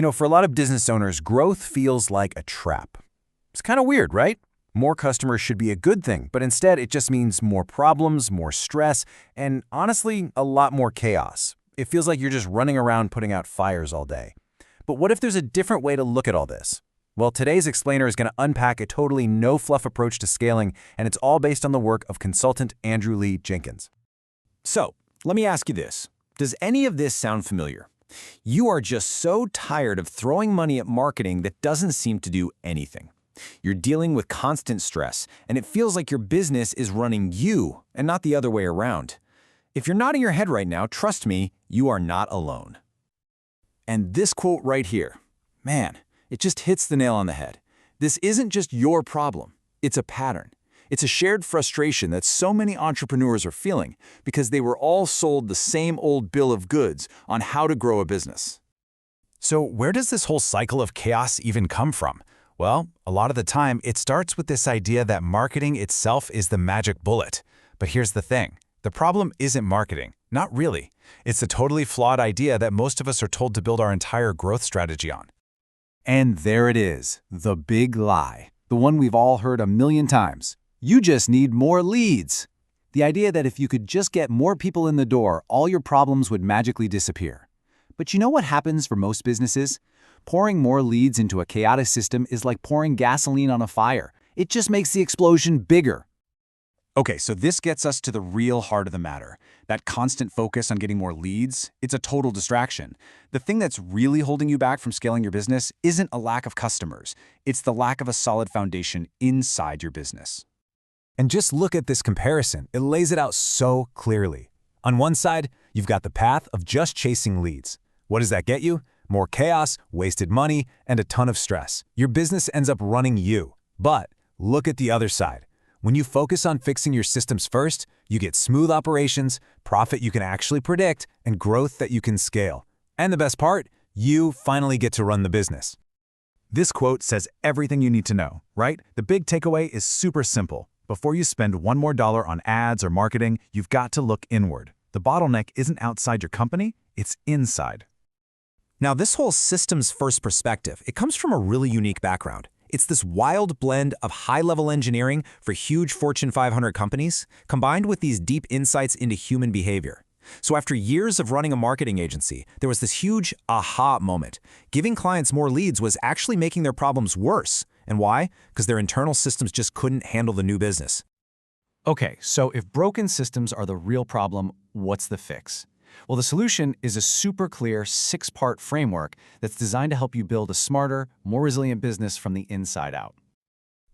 For a lot of business owners, growth feels like a trap. It's kind of weird, right? More customers should be a good thing, but instead it just means more problems, more stress, and honestly, a lot more chaos. It feels like you're just running around putting out fires all day. But what if there's a different way to look at all this? Well, today's explainer is going to unpack a totally no-fluff approach to scaling, and it's all based on the work of consultant Andrew Lee Jenkins. So, let me ask you this. Does any of this sound familiar? You are just so tired of throwing money at marketing that doesn't seem to do anything. You're dealing with constant stress, and it feels like your business is running you and not the other way around. If you're nodding your head right now, trust me, you are not alone. And this quote right here, man, it just hits the nail on the head. This isn't just your problem. It's a pattern. It's a shared frustration that so many entrepreneurs are feeling because they were all sold the same old bill of goods on how to grow a business. So where does this whole cycle of chaos even come from? Well, a lot of the time, it starts with this idea that marketing itself is the magic bullet. But here's the thing. The problem isn't marketing. Not really. It's a totally flawed idea that most of us are told to build our entire growth strategy on. And there it is, the big lie, the one we've all heard a million times. You just need more leads. The idea that if you could just get more people in the door, all your problems would magically disappear. But you know what happens for most businesses? Pouring more leads into a chaotic system is like pouring gasoline on a fire. It just makes the explosion bigger. Okay, so this gets us to the real heart of the matter. That constant focus on getting more leads, it's a total distraction. The thing that's really holding you back from scaling your business isn't a lack of customers. It's the lack of a solid foundation inside your business. And just look at this comparison. It lays it out so clearly. On one side, you've got the path of just chasing leads. What does that get you? More chaos, wasted money, and a ton of stress. Your business ends up running you. But look at the other side. When you focus on fixing your systems first, you get smooth operations, profit you can actually predict, and growth that you can scale. And the best part, you finally get to run the business. This quote says everything you need to know, right? The big takeaway is super simple. Before you spend one more dollar on ads or marketing, you've got to look inward. The bottleneck isn't outside your company, it's inside. Now, this whole systems-first perspective, it comes from a really unique background. It's this wild blend of high-level engineering for huge Fortune 500 companies, combined with these deep insights into human behavior. So after years of running a marketing agency, there was this huge aha moment. Giving clients more leads was actually making their problems worse. And why? Because their internal systems just couldn't handle the new business. Okay, so if broken systems are the real problem, what's the fix? Well, the solution is a super clear 6-part framework that's designed to help you build a smarter, more resilient business from the inside out.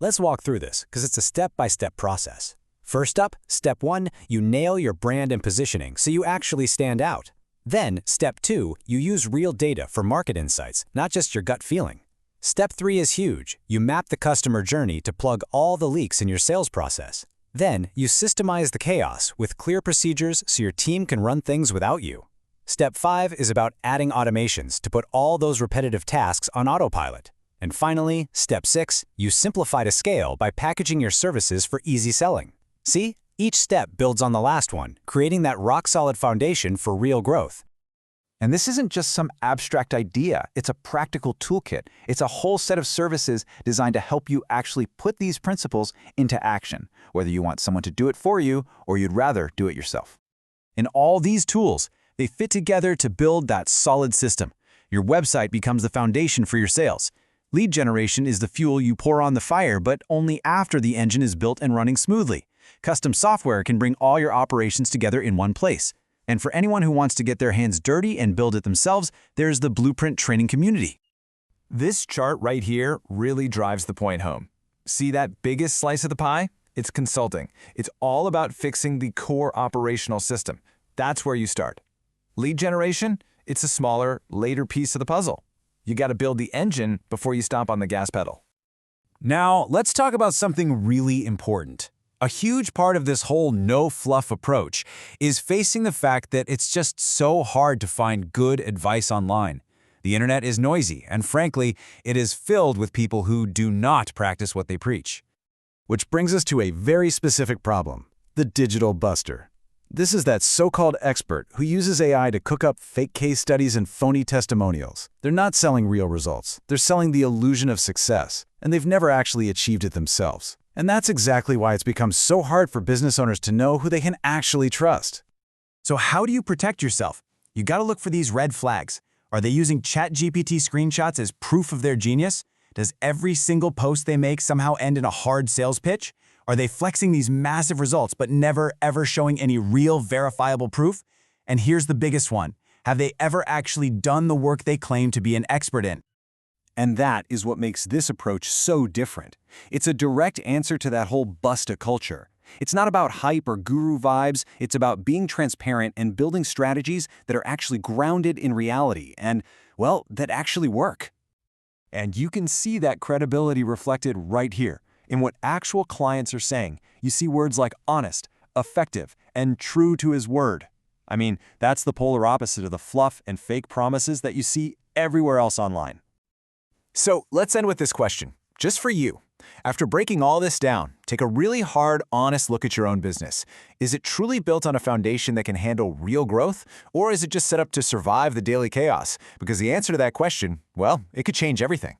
Let's walk through this because it's a step-by-step process. First up, step 1, you nail your brand and positioning so you actually stand out. Then, step 2, you use real data for market insights, not just your gut feeling. Step 3 is huge. You map the customer journey to plug all the leaks in your sales process. Then, you systemize the chaos with clear procedures so your team can run things without you. Step 5 is about adding automations to put all those repetitive tasks on autopilot. And finally, step 6, you simplify to scale by packaging your services for easy selling. See, each step builds on the last one, creating that rock-solid foundation for real growth. And this isn't just some abstract idea, it's a practical toolkit. It's a whole set of services designed to help you actually put these principles into action, whether you want someone to do it for you or you'd rather do it yourself. And all these tools, they fit together to build that solid system. Your website becomes the foundation for your sales. Lead generation is the fuel you pour on the fire, but only after the engine is built and running smoothly. Custom software can bring all your operations together in one place. And for anyone who wants to get their hands dirty and build it themselves, there's the Blueprint Training Community. This chart right here really drives the point home. See that biggest slice of the pie? It's consulting. It's all about fixing the core operational system. That's where you start. Lead generation? It's a smaller, later piece of the puzzle. You got to build the engine before you stomp on the gas pedal. Now, let's talk about something really important. A huge part of this whole no-fluff approach is facing the fact that it's just so hard to find good advice online. The internet is noisy, and frankly, it is filled with people who do not practice what they preach. Which brings us to a very specific problem, the digital buster. This is that so-called expert who uses AI to cook up fake case studies and phony testimonials. They're not selling real results. They're selling the illusion of success, and they've never actually achieved it themselves. And that's exactly why it's become so hard for business owners to know who they can actually trust. So how do you protect yourself? You gotta look for these red flags. Are they using ChatGPT screenshots as proof of their genius? Does every single post they make somehow end in a hard sales pitch? Are they flexing these massive results but never ever showing any real verifiable proof? And here's the biggest one. Have they ever actually done the work they claim to be an expert in? And that is what makes this approach so different. It's a direct answer to that whole busta culture. It's not about hype or guru vibes, it's about being transparent and building strategies that are actually grounded in reality and, well, that actually work. And you can see that credibility reflected right here. In what actual clients are saying, you see words like honest, effective, and true to his word. I mean, that's the polar opposite of the fluff and fake promises that you see everywhere else online. So let's end with this question, just for you. After breaking all this down, take a really hard, honest look at your own business. Is it truly built on a foundation that can handle real growth, or is it just set up to survive the daily chaos? Because the answer to that question, well, it could change everything.